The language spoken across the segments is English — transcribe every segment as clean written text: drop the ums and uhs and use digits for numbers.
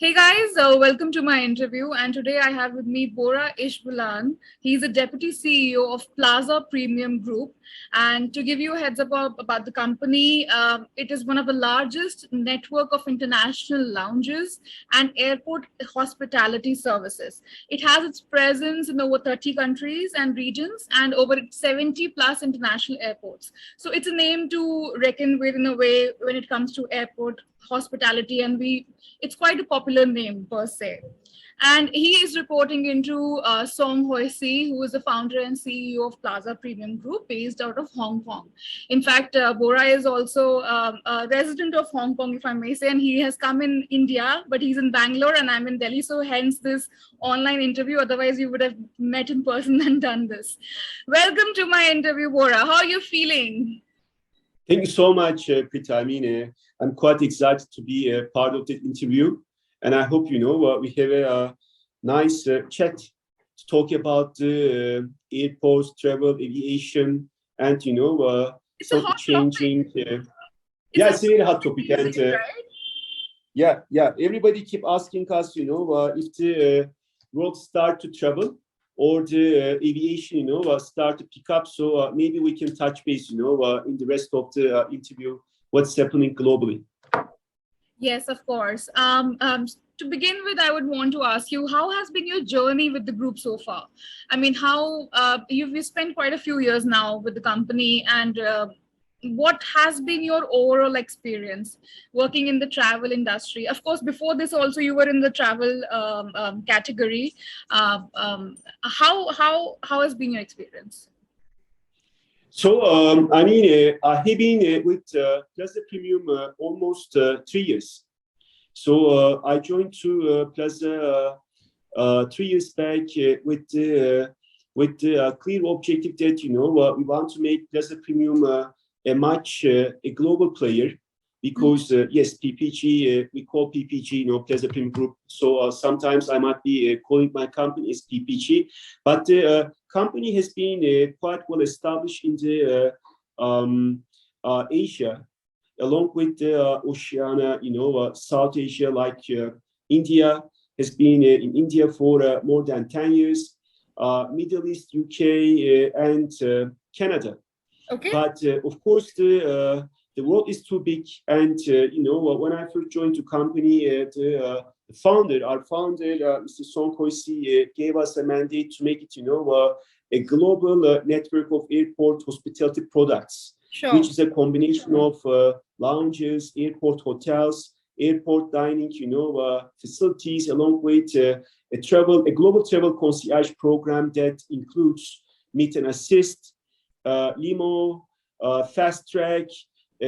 Hey guys, welcome to my interview. And today I have with me Bora Ishbulan. He's a deputy CEO of Plaza Premium Group. And to give you a heads up about the company, it is one of the largest network of international lounges and airport hospitality services. It has its presence in over 30 countries and regions and over 70 plus international airports. So it's a name to reckon with in a way when it comes to airport hospitality, and it's quite a popular name per se. And he is reporting into Song Hoi Si, who is the founder and CEO of Plaza Premium Group based out of Hong Kong. In fact, Bora is also a resident of Hong Kong, if I may say, and he has come in India, but he's in Bangalore and I'm in Delhi. So hence this online interview. Otherwise, you would have met in person and done this. Welcome to my interview, Bora. How are you feeling? Thank you so much, Peter. I'm quite excited to be a part of the interview, and I hope we have a nice chat to talk about airports, travel, aviation, and It's a some of the hot topic. changing. It's a It's a very hot topic, these and days, right? yeah. Everybody keep asking us, if the world start to travel or the aviation, start to pick up. So maybe we can touch base, in the rest of the interview, what's happening globally. Yes, of course. To begin with, I would want to ask you, how has been your journey with the group so far? I mean, how you've spent quite a few years now with the company, and what has been your overall experience working in the travel industry? Of course, before this, also you were in the travel category. How has been your experience? So, I have been with Plaza Premium almost 3 years. So, I joined to Plaza 3 years back with the clear objective that, we want to make Plaza Premium a global player because, yes, PPG, we call PPG, Plaza Premium Group. So sometimes I might be calling my company as PPG, but the company has been quite well established in the Asia, along with Oceania, South Asia, like India has been in India for more than 10 years, Middle East, UK, and Canada. Okay. But of course, the world is too big, and when I first joined the company, our founder, Mr. Song Hoi Si, gave us a mandate to make it, a global network of airport hospitality products, Sure. which is a combination of lounges, airport hotels, airport dining, facilities, along with a global travel concierge program that includes meet and assist, limo, fast track, so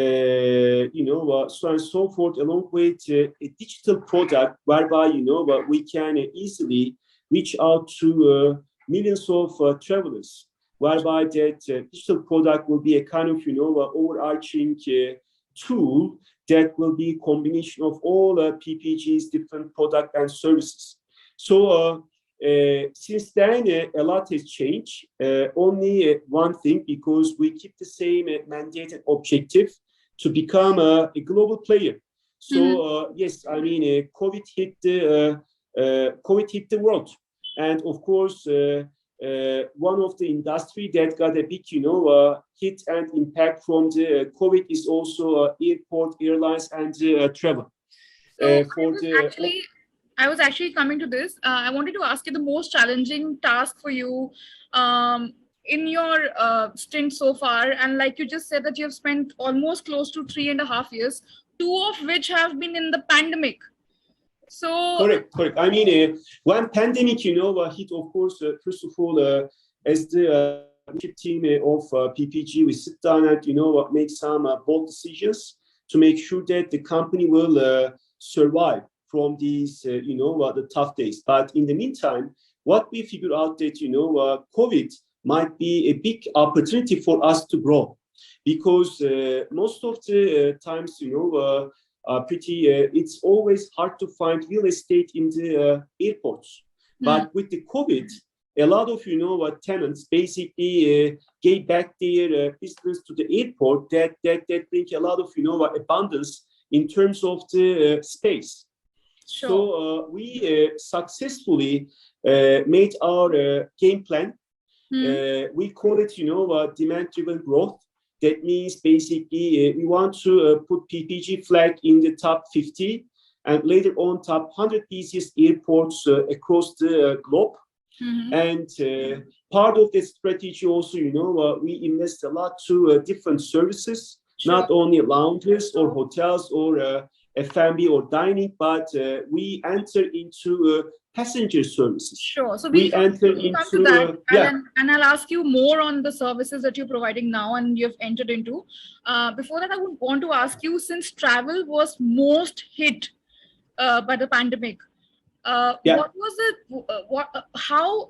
on and so forth, along with a digital product whereby, we can easily reach out to millions of travelers, whereby that digital product will be a kind of, overarching tool that will be a combination of all PPG's different product and services. So since then, a lot has changed. Only one thing, because we keep the same mandated objective to become a global player. So yes, COVID hit the world, and of course, one of the industry that got a big, hit and impact from the COVID is also airport, airlines, and travel. So I was actually coming to this. I wanted to ask you the most challenging task for you in your stint so far. And like you just said, that you have spent almost close to 3.5 years, two of which have been in the pandemic. So correct. When pandemic, hit, of course, first of all, as the team of PPG, we sit down and make some bold decisions to make sure that the company will survive from these, the tough days. But in the meantime, what we figured out that, COVID might be a big opportunity for us to grow, because most of the times, it's always hard to find real estate in the airports. But with the COVID, a lot of, tenants basically gave back their business to the airport that bring a lot of, abundance in terms of the space. Sure. So we successfully made our game plan. We call it, demand-driven growth. That means basically we want to put PPG flag in the top 50 and later on top 100 busiest airports across the globe. And part of the strategy also, we invest a lot to different services, not only lounges or hotels or F&B or dining, but we enter into passenger services. Sure. So we enter into come to that, and I'll ask you more on the services that you're providing now and you've entered into. Before that, I would want to ask you, since travel was most hit by the pandemic, what was it? How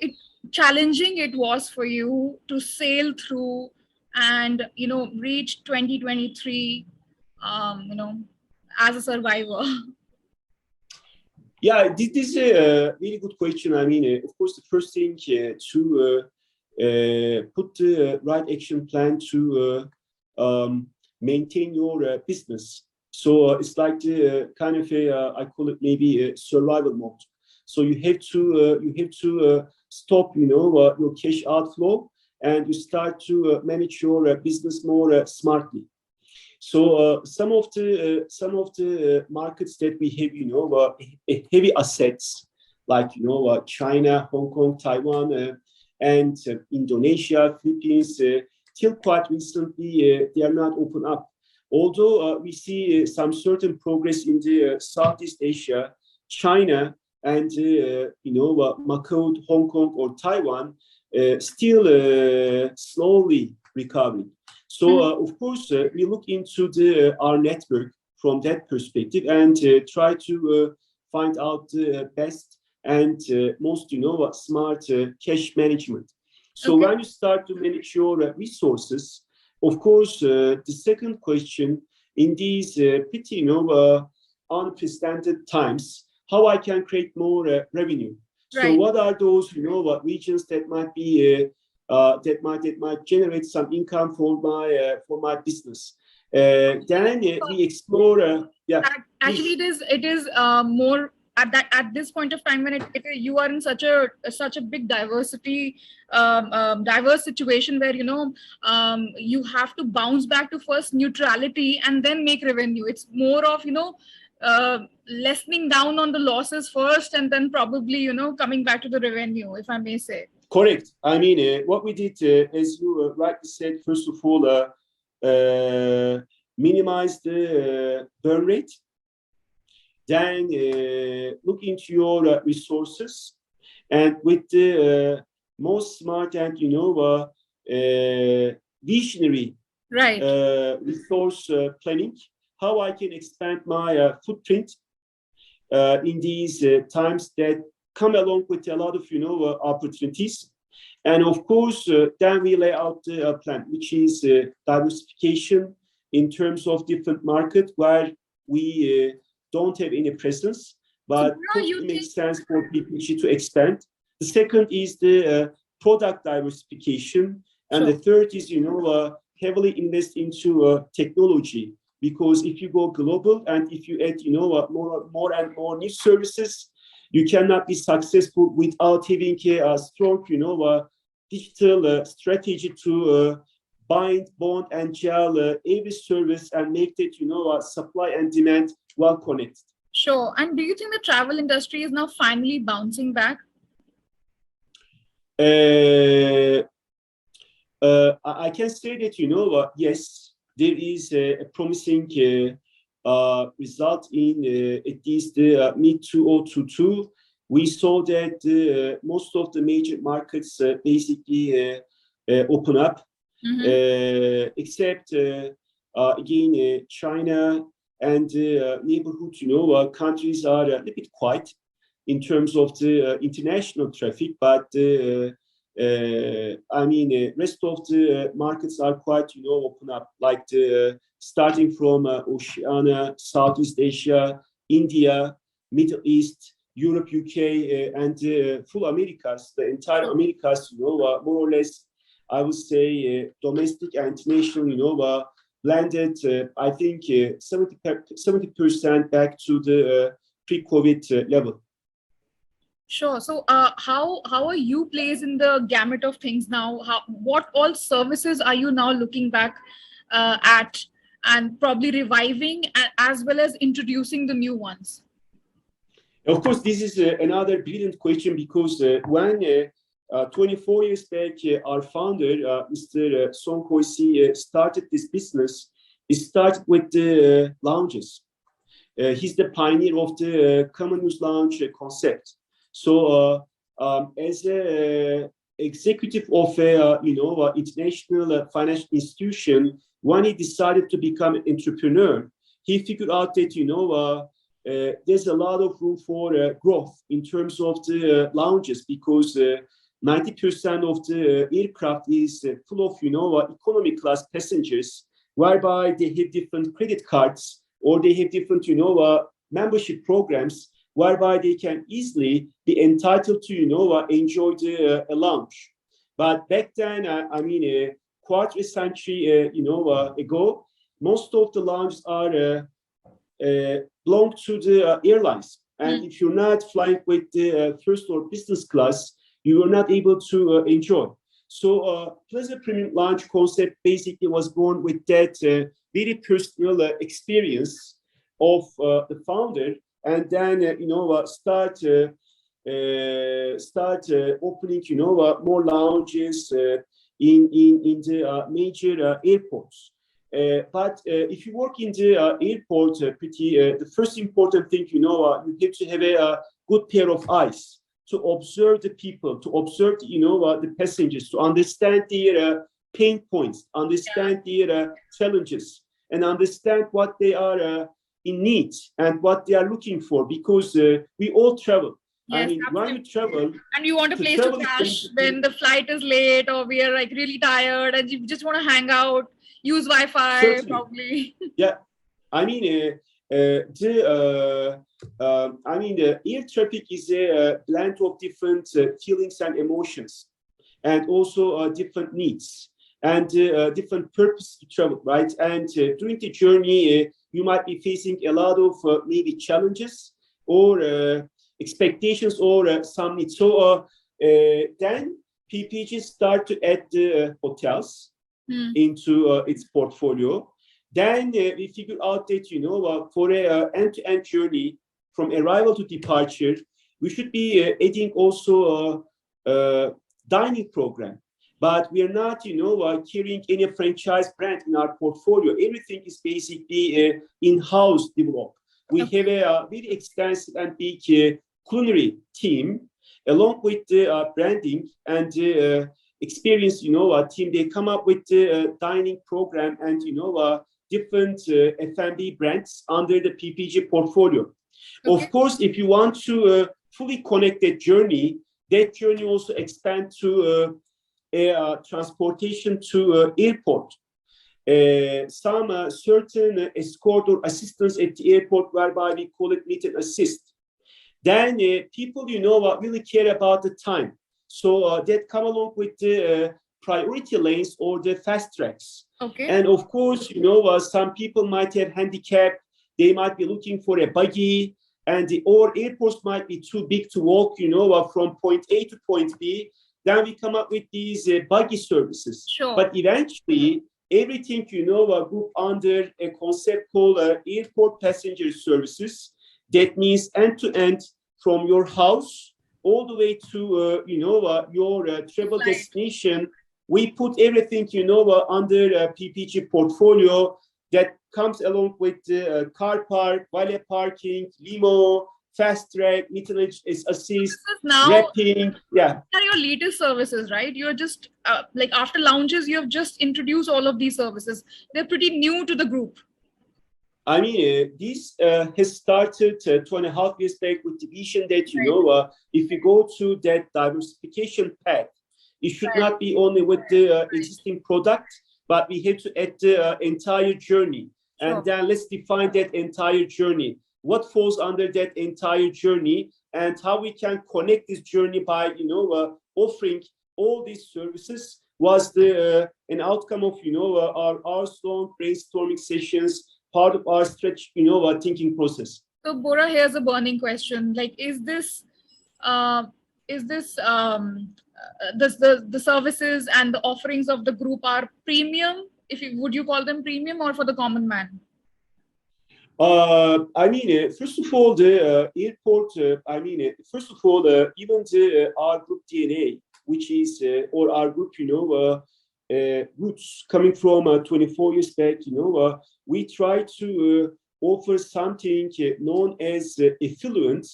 challenging it was for you to sail through and reach 2023, as a survivor? Yeah, this is a really good question. I mean, of course, the first thing to put the right action plan to maintain your business. So it's like the kind of I call it maybe a survival mode. So you have to stop, your cash outflow, and you start to manage your business more smartly. So some of the markets that we have, heavy assets like China, Hong Kong, Taiwan, and Indonesia, Philippines. Till quite recently, they are not open up. Although we see some certain progress in the Southeast Asia, China, and Macau, Hong Kong, or Taiwan, still slowly recovering. So, of course, we look into our network from that perspective and try to find out the best and most, smart cash management. So when you start to manage your resources, of course, the second question in these pretty, unprecedented times, how I can create more revenue. Right. So what are those, regions that might be that might generate some income for my business. Then we explore. Actually, it is more at this point of time when you are in such a big diversity, diverse situation where you have to bounce back to first neutrality and then make revenue. It's more of lessening down on the losses first and then probably coming back to the revenue, if I may say. Correct. I mean, what we did, as you rightly said, first of all, minimize the burn rate. Then look into your resources, and with the most smart and visionary resource planning, how I can expand my footprint in these times that come along with a lot of opportunities. And of course, then we lay out a plan, which is diversification in terms of different markets where we don't have any presence, but it makes sense for PPG to expand. The second is the product diversification, and the third is heavily invest into technology, because if you go global and if you add more and more new services, you cannot be successful without having a strong, digital strategy to bind, bond, and gel every service and make that, supply and demand well connected. Sure. And do you think the travel industry is now finally bouncing back? I can say that, yes, there is a promising result in at least mid-2022. We saw that most of the major markets basically open up, except again China and neighborhood countries are a little bit quiet in terms of the international traffic, but I mean, rest of the markets are quite open up, like starting from Oceania, Southeast Asia, India, Middle East, Europe, UK, and full Americas, the entire Americas, more or less, I would say domestic and international, blended, I think 70% back to the pre-COVID level. Sure. So, how are you placed in the gamut of things now? What all services are you now looking back at and probably reviving as well as introducing the new ones? Of course, this is another brilliant question because when 24 years back, our founder, Mr. Song Hoi-si, started this business, he started with the lounges. He's the pioneer of the common use lounge concept. So, as a executive of a international financial institution, when he decided to become an entrepreneur, he figured out that there's a lot of room for growth in terms of the lounges because 90% of the aircraft is full of economy class passengers, whereby they have different credit cards or they have different membership programs, whereby they can easily be entitled to enjoy the lounge. But back then, a quarter century ago, most of the lounges are belong to the airlines. And if you're not flying with the first or business class, you are not able to enjoy. So Plaza Premium Lounge concept basically was born with that very personal experience of the founder, and then start opening more lounges in the major airports. But if you work in the airport, the first important thing, you have to have a good pair of eyes to observe the people, to observe, the passengers, to understand their pain points, understand their challenges, and understand what they are in need and what they are looking for, because we all travel. Yes, when you travel, and you want a place to crash when the flight is late, or we are like really tired and you just want to hang out, use Wi-Fi. Certainly. Probably. Yeah, the air traffic is a blend of different feelings and emotions, and also different needs and different purpose to travel, right? And during the journey, you might be facing a lot of maybe challenges or expectations or some needs. So then PPG start to add the hotels into its portfolio. Then we figured out that, for a end-to-end journey from arrival to departure, we should be adding also a dining program. But we are not, carrying any franchise brand in our portfolio. Everything is basically in-house developed. We have a very extensive and big culinary team, along with the branding and experience, team. They come up with the dining program and, different F&B brands under the PPG portfolio. Okay. Of course, if you want to fully connect that journey also expand to transportation to airport. Some certain escort or assistance at the airport, whereby we call it meet and assist. Then people, really care about the time. So that come along with the priority lanes or the fast tracks. Okay. And of course, some people might have handicap. They might be looking for a buggy, or airports might be too big to walk, from point A to point B. Then we come up with these buggy services. Sure. But eventually, everything, group under a concept called airport passenger services. That means end-to-end from your house all the way to, your travel destination. We put everything, under a PPG portfolio that comes along with car park, valet parking, limo, fast track, meet and assist, wrapping. Yeah. These are your latest services, right? You're just after lounges, you have just introduced all of these services. They're pretty new to the group. This has started 2.5 years back with the vision that, if you go to that diversification path, it should not be only with the existing product, but we have to add the entire journey. Sure. And then let's define that entire journey. What falls under that entire journey, and how we can connect this journey by, offering all these services was an outcome of, our hours-long brainstorming sessions, part of our stretch, thinking process. So Bora, here's a burning question. Like, uh, is this the services and the offerings of the group are premium? If you would you call them premium or for the common man? First of all, the airport, first of all, even our group DNA, which is, or our group, roots coming from 24 years back, we try to offer something known as affluent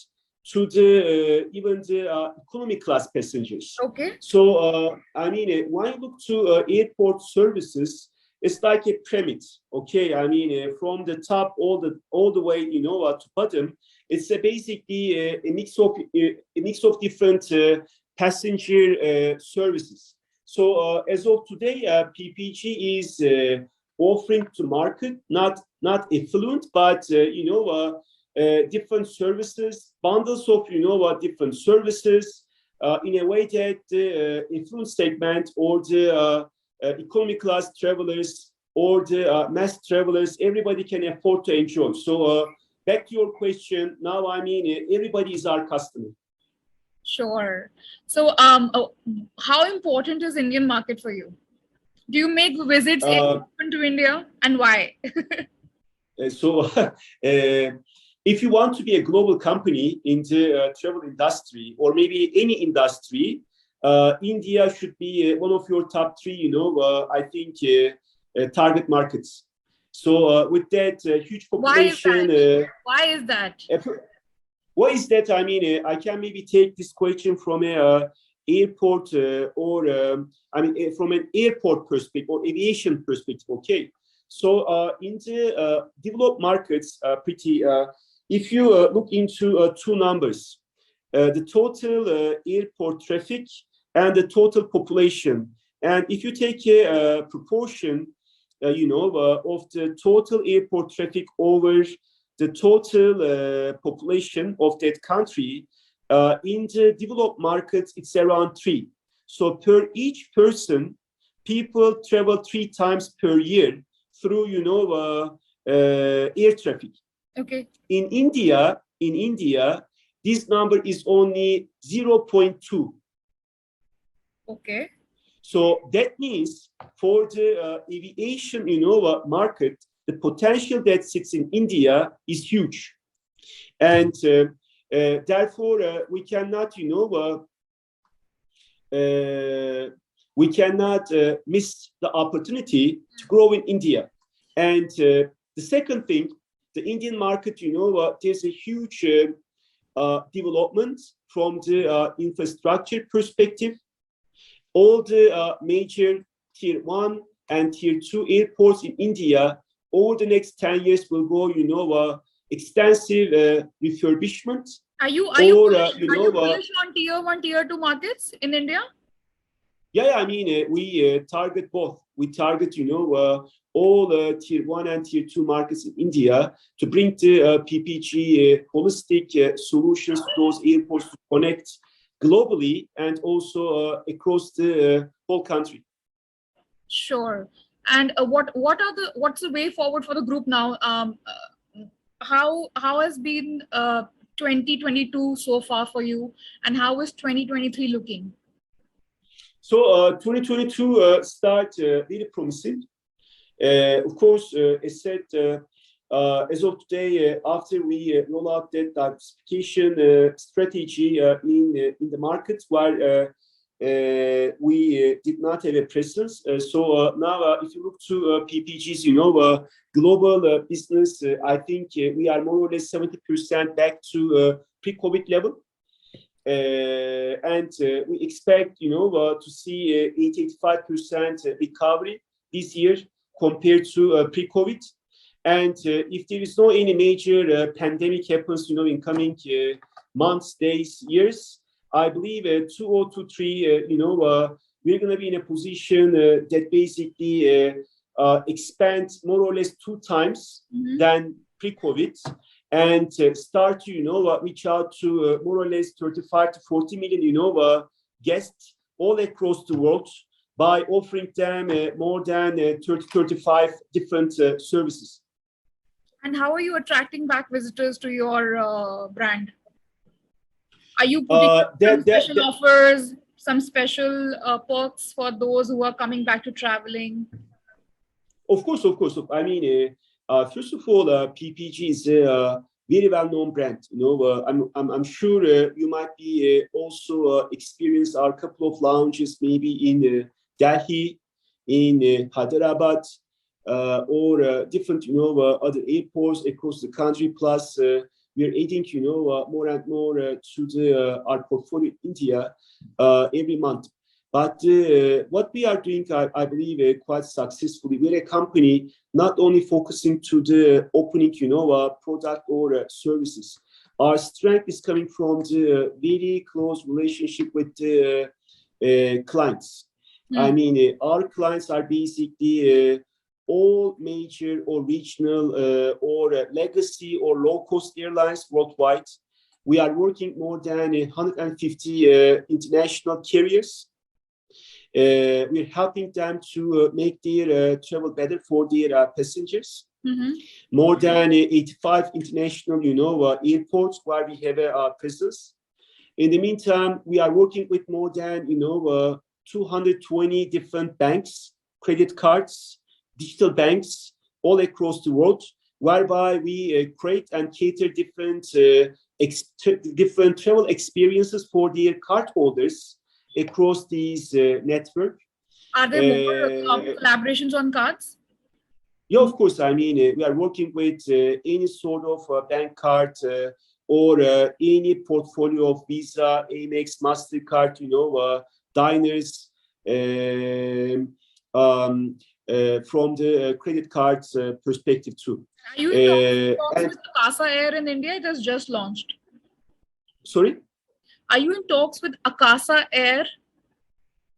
to the even the economy class passengers. Okay. So, when you look to airport services, it's like a pyramid. Okay, from the top all the way, to bottom. It's basically a mix of different passenger services. So as of today, PPG is offering to market not affluent, but different services, bundles of different services in a way that the affluent segment or the economy class travelers or the mass travelers, everybody can afford to enjoy. So back to your question, now everybody is our customer. Sure. So how important is Indian market for you? Do you make visits to India, and why? So if you want to be a global company in the travel industry or maybe any industry, India should be one of your top three, I think, target markets. So with that huge population, why is that? Why is that? I can maybe take this question from a airport from an airport perspective or aviation perspective. Okay, so in the developed markets, if you look into two numbers, the total airport traffic and the total population, and if you take a proportion, of the total airport traffic over the total population of that country, in the developed markets, it's around 3. So per each person, people travel 3 times per year through, air traffic. Okay. In India, this number is only 0.2. Okay. So that means for the aviation, market, the potential that sits in India is huge, and therefore we cannot, miss the opportunity to grow in India. And the second thing, the Indian market, there's a huge development from the infrastructure perspective. All the major tier 1 and tier 2 airports in India over the next 10 years will go, extensive refurbishment. Are you bullish on tier 1, tier 2 markets in India? Yeah, we target both. We target, all tier 1 and tier 2 markets in India to bring the PPG holistic solutions to those airports to connect globally and also across the whole country. Sure. And what's the way forward for the group now? How has been 2022 so far for you, and how is 2023 looking? So 2022 start really promising. Of course, as said, as of today, after we roll out that diversification strategy in the markets where we did not have a presence. So now, if you look to PPG's, global business, I think we are more or less 70% back to pre-COVID level. And we expect, to see 80-85% recovery this year compared to pre-COVID. And if there is no any major pandemic happens, in coming months, days, years, I believe 2023, we're going to be in a position that basically expands more or less 2 times than pre-COVID, and start to, reach out to more or less 35 to 40 million, guests all across the world by offering them more than 30-35 different services. And how are you attracting back visitors to your brand? Are you putting some special offers, some special perks for those who are coming back to traveling? Of course, of course. I mean, first of all, PPG is a very well-known brand. You know, I'm sure you might be also experienced our couple of lounges, maybe in Delhi, in Hyderabad, or different, you know, other airports across the country. Plus, we're adding, you know, more and more to the our portfolio in India every month. But what we are doing, I believe, quite successfully. We're a company not only focusing to the opening, you know, product or services. Our strength is coming from the very close relationship with the clients. I mean, our clients are basically all major or regional or legacy or low-cost airlines worldwide. We are working more than 150 international carriers. We're helping them to make their travel better for their passengers. More than 85 international, you know, airports where we have a presence. In the meantime, we are working with more than, you know, 220 different banks, credit cards, digital banks all across the world, whereby we create and cater different different travel experiences for their cardholders across these network. Are there more collaborations on cards? Yeah, of course. I mean, we are working with any sort of bank card or any portfolio of Visa, Amex, MasterCard, you know, diners from the credit cards perspective too. Are you in talks with Akasa Air in India? It has just launched. Sorry? Are you in talks with Akasa Air?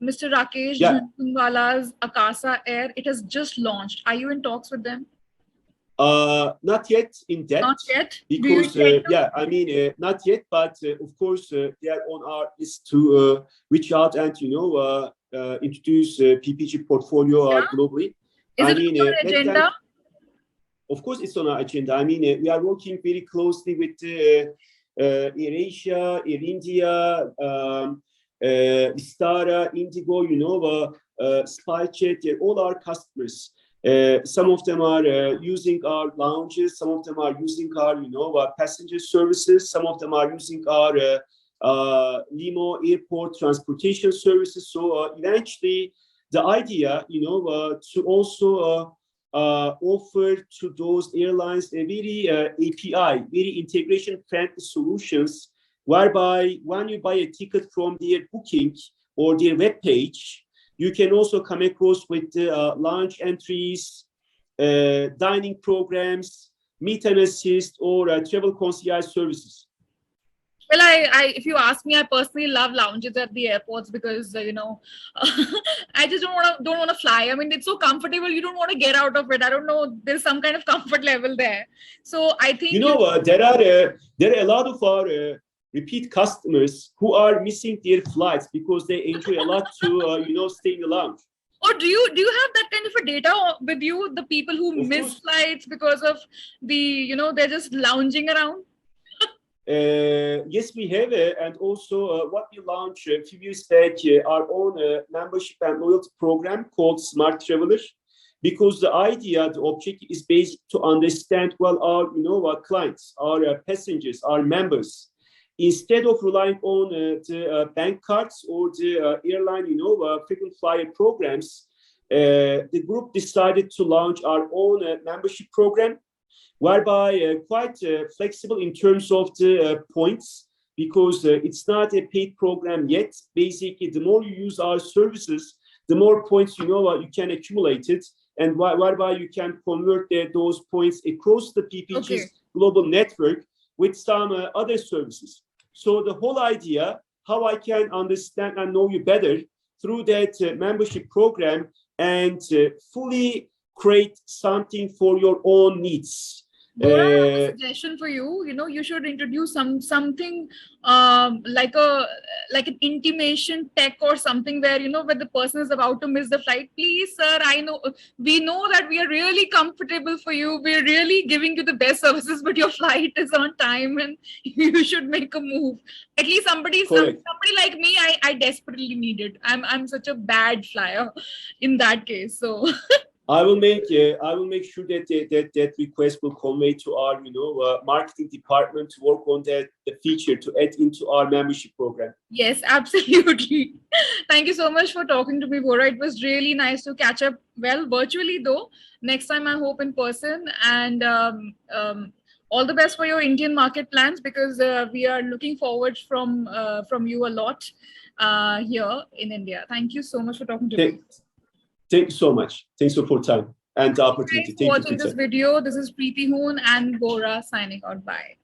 Mr. Rakesh Jhunjhunwala's Akasa Air, it has just launched. Are you in talks with them? Not yet in depth. Not yet? Because, yeah, I mean, not yet, but of course, they are on our list to reach out and, you know, introduce PPG portfolio globally. Is it on your agenda? Of course, it's on our agenda. I mean, we are working very closely with AirAsia, Air India, Vistara, Indigo, you know, SpiceJet, they're all our customers. Some of them are using our lounges, some of them are using our, you know, passenger services, some of them are using our limo airport transportation services. So eventually, the idea, you know, to also offer to those airlines a very API, very integration-friendly solutions, whereby when you buy a ticket from their booking or their web page, you can also come across with lounge entries, dining programs, meet and assist, or travel concierge services. Well, if you ask me, I personally love lounges at the airports because you know, I just don't want to fly. I mean, it's so comfortable. You don't want to get out of it. I don't know. There's some kind of comfort level there. So I think you know there are a lot of our repeat customers who are missing their flights because they enjoy a lot to you know, stay in the lounge. Or do you have that kind of a data with you? The people who miss flights because of the, you know, they're just lounging around. Yes, we have, and also what we launched a few years back, our own membership and loyalty program called Smart Traveler, because the idea, the objective is based to understand well our, you know, our clients, our passengers, our members. Instead of relying on the bank cards or the airline, you know, frequent flyer programs, the group decided to launch our own membership program, whereby quite flexible in terms of the points, because it's not a paid program yet. Basically, the more you use our services, the more points, you know, you can accumulate it, and whereby you can convert those points across the PPG's global network with some other services. So the whole idea, how I can understand and know you better through that membership program and fully create something for your own needs. Bora, I have a Uh, suggestion for you. You know, you should introduce something like an intimation tech or something where, you know, when the person is about to miss the flight, please, sir, we know that we are really comfortable for you. We're really giving you the best services, but your flight is on time and you should make a move. At least somebody Correct. like me, I desperately need it. I'm such a bad flyer in that case. So I will make sure that that request will convey to our marketing department to work on that the feature to add into our membership program. yes, absolutely. Thank you so much for talking to me, Bora. It was really nice to catch up, well, virtually though. Next time, I hope in person. And all the best for your Indian market plans, because we are looking forward from you a lot here in India. Thank you so much for talking to me. Thank you so much. Thanks for your time and the Thank you opportunity. guys for Thank you, watching this Peter. video. This is Preeti Hoon and Bora signing out. Bye.